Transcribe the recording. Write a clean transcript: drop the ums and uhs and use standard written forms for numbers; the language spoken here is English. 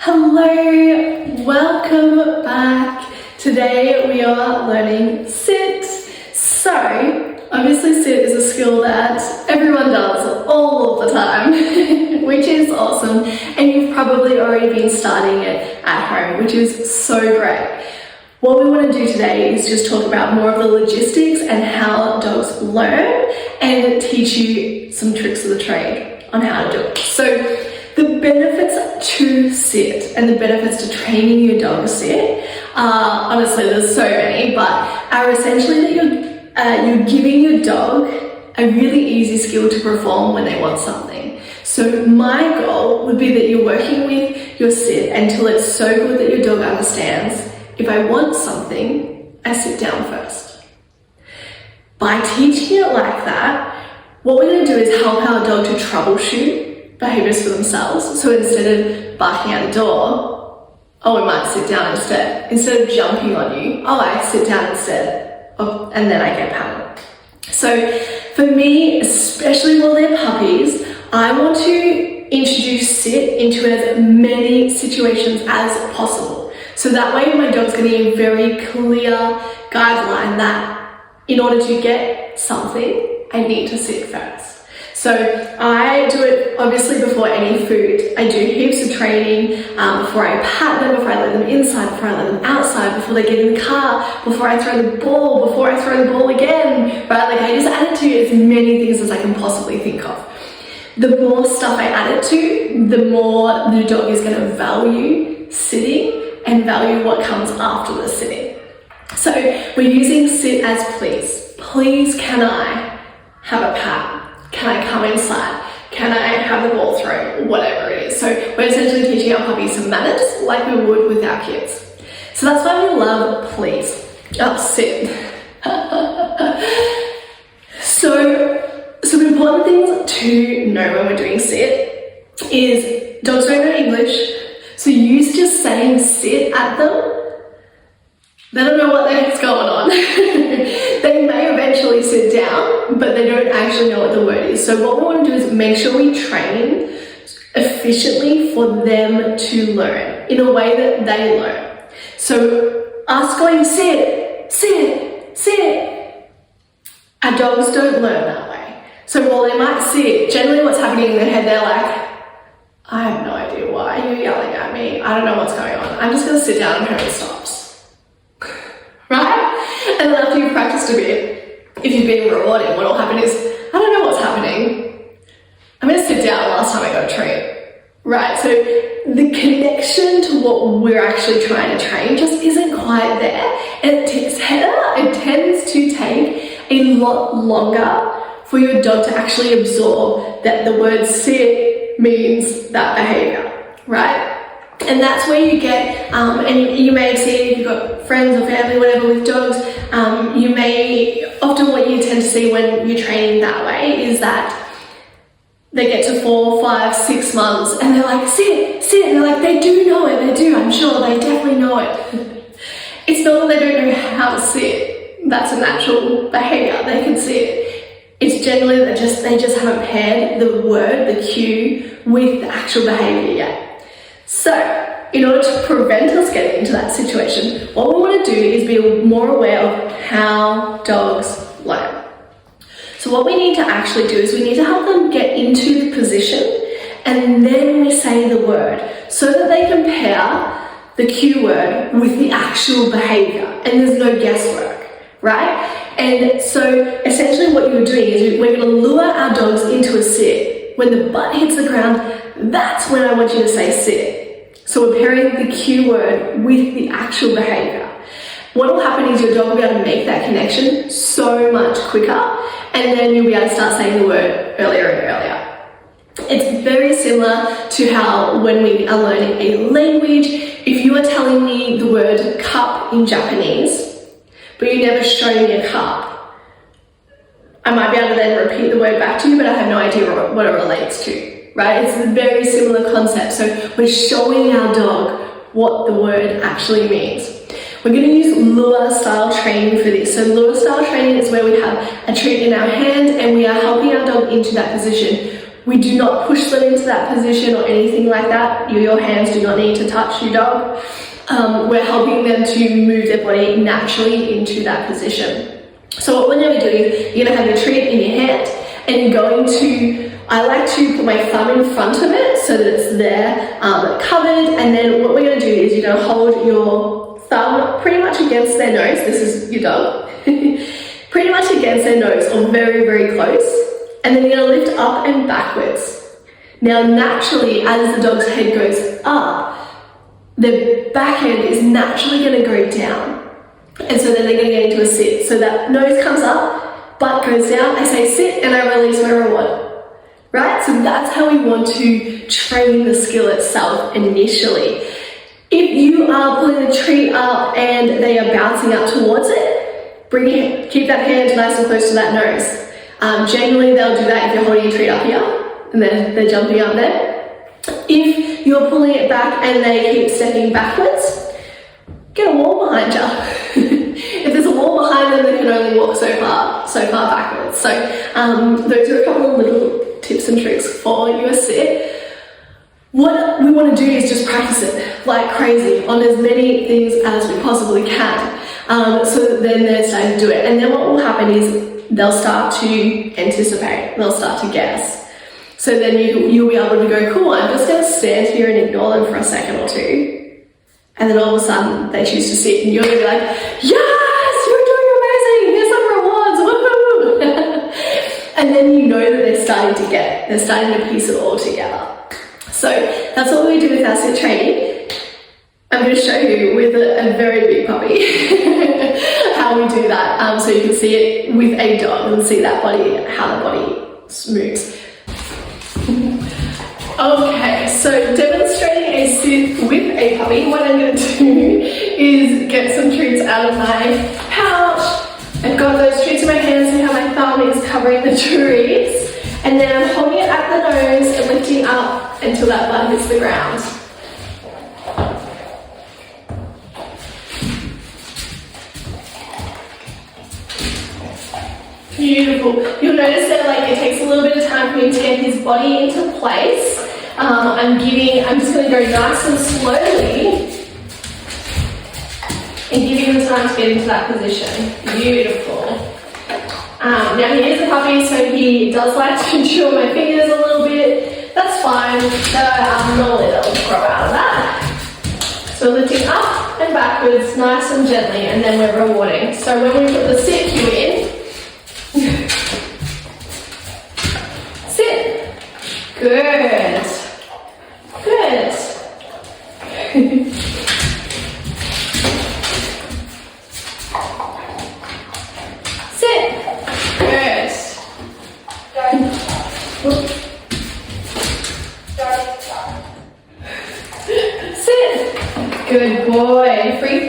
Hello, welcome back. Today we are learning sit. So, obviously sit is a skill that everyone does all of the time, which is awesome. And you've probably already been starting it at home, which is so great. What we want to do today is just talk about more of the logistics and how dogs learn and teach you some tricks of the trade on how to do it. So, the benefits to sit and the benefits to training your dog to sit, honestly there's so many, but are essentially that you're giving your dog a really easy skill to perform when they want something. So my goal would be that you're working with your sit until it's so good that your dog understands, if I want something, I sit down first. By teaching it like that, what we're going to do is help our dog to troubleshoot behaviors for themselves. So instead of barking at the door, we might sit down instead. Instead of jumping on you, I sit down instead, and then I get patted. So for me, especially while they're puppies, I want to introduce sit into as many situations as possible. So that way my dog's getting a very clear guideline that in order to get something, I need to sit first. So I do it obviously before any food. I do heaps of training before I pat them, before I let them inside, before I let them outside, before they get in the car, before I throw the ball, before I throw the ball again, right? Like I just add it to as many things as I can possibly think of. The more stuff I add it to, the more the dog is going to value sitting and value what comes after the sitting. So we're using sit as please. Please, can I have a pat? Can I come inside? Can I have the ball thrown? Whatever it is. So we're essentially teaching our puppies some manners like we would with our kids. So that's why we love please. Sit. So some important things to know when we're doing sit is dogs don't know English. So you just saying sit at them, they don't know what the heck's going on. They may eventually sit down, but they don't actually know what the word is. So what we want to do is make sure we train efficiently for them to learn in a way that they learn. So us going sit, sit, sit. Our dogs don't learn that way. So while they might sit, generally what's happening in their head, they're like, I have no idea why you're yelling at me. I don't know what's going on. I'm just going to sit down and hope it stops. Right? And then after you've practiced a bit, if you've been rewarding, what will happen is, I don't know what's happening. I'm going to sit down last time I got a treat. Right? So the connection to what we're actually trying to train just isn't quite there. And it tends to take a lot longer for your dog to actually absorb that the word sit means that behavior. Right? And that's where you get, and you may have seen, if you've got friends or family, whatever, with dogs, you may, often what you tend to see when you're training that way is that they get to 4, 5, 6 months and they're like, sit, sit, and they're like, they do know it, they do, I'm sure, they definitely know it. It's not that they don't know how to sit, that's a natural behavior, they can sit. It's generally that they just haven't paired the word, the cue, with the actual behavior yet. So, in order to prevent us getting into that situation, what we want to do is be more aware of how dogs learn. So what we need to actually do is we need to help them get into the position and then we say the word so that they can pair the cue word with the actual behavior and there's no guesswork, right? And so essentially what you're doing is we're going to lure our dogs into a sit. When the butt hits the ground, that's when I want you to say sit. So we're pairing the cue word with the actual behavior. What will happen is your dog will be able to make that connection so much quicker, and then you'll be able to start saying the word earlier and earlier. It's very similar to how when we are learning a language, if you are telling me the word cup in Japanese, but you never show me a cup, I might be able to then repeat the word back to you, but I have no idea what it relates to. Right? It's a very similar concept. So we're showing our dog what the word actually means. We're going to use lure style training for this. So lure style training is where we have a treat in our hand and we are helping our dog into that position We do not push them into that position or anything like that. Your hands do not need to touch your dog. We're helping them to move their body naturally into that position. So what we're going to do, you're going to have your treat in your hand, and you're going to, I like to put my thumb in front of it so that it's there covered, and then what we're going to do is you're going to hold your thumb pretty much against their nose. This is your dog. Pretty much against their nose, or very, very close, and then you're going to lift up and backwards. Now naturally, as the dog's head goes up, the back end is naturally going to go down, and so then they're going to get into a sit. So that nose comes up, butt goes down, I say sit, and I release my reward. Right? So that's how we want to train the skill itself initially. If you are pulling the treat up and they are bouncing up towards it, keep that hand nice and close to that nose. Generally they'll do that if you're holding your treat up here, and then they're jumping up there. If you're pulling it back and they keep stepping backwards, get a wall behind you. If there's a wall behind them, they can only walk so far backwards. So those are a couple of little tips and tricks for your sit. What we want to do is just practice it like crazy on as many things as we possibly can. So that then they're starting to do it. And then what will happen is they'll start to anticipate, they'll start to guess. So then you'll be able to go, cool, I'm just going to stand here and ignore them for a second or two. And then all of a sudden they choose to sit, and you're going to be like, yes, you're doing amazing, here's some rewards, woohoo! And then you know that they're starting to piece it all together. So that's what we do with our sit training. I'm going to show you with a very big puppy how we do that, so you can see it with a dog and see that body, how the body moves. Okay, so demonstrating a sit with a puppy, what I'm going to do is get some treats out of my pouch. I've got those treats in my hands, and how my thumb is covering the treats, and then I'm holding it at the nose and lifting up until that butt hits the ground. Beautiful. You'll notice that it takes a little bit of time for him to get his body into place. I'm just going to go nice and slowly and giving him time to get into that position. Beautiful. Now he is a puppy, so he does like to chew my fingers a little bit. That's fine. Normally they'll grow out of that. So lifting up and backwards, nice and gently, and then we're rewarding. So when we put the sit cue in, sit. Good. Good. Sit. Good. Sit. Good boy. Free.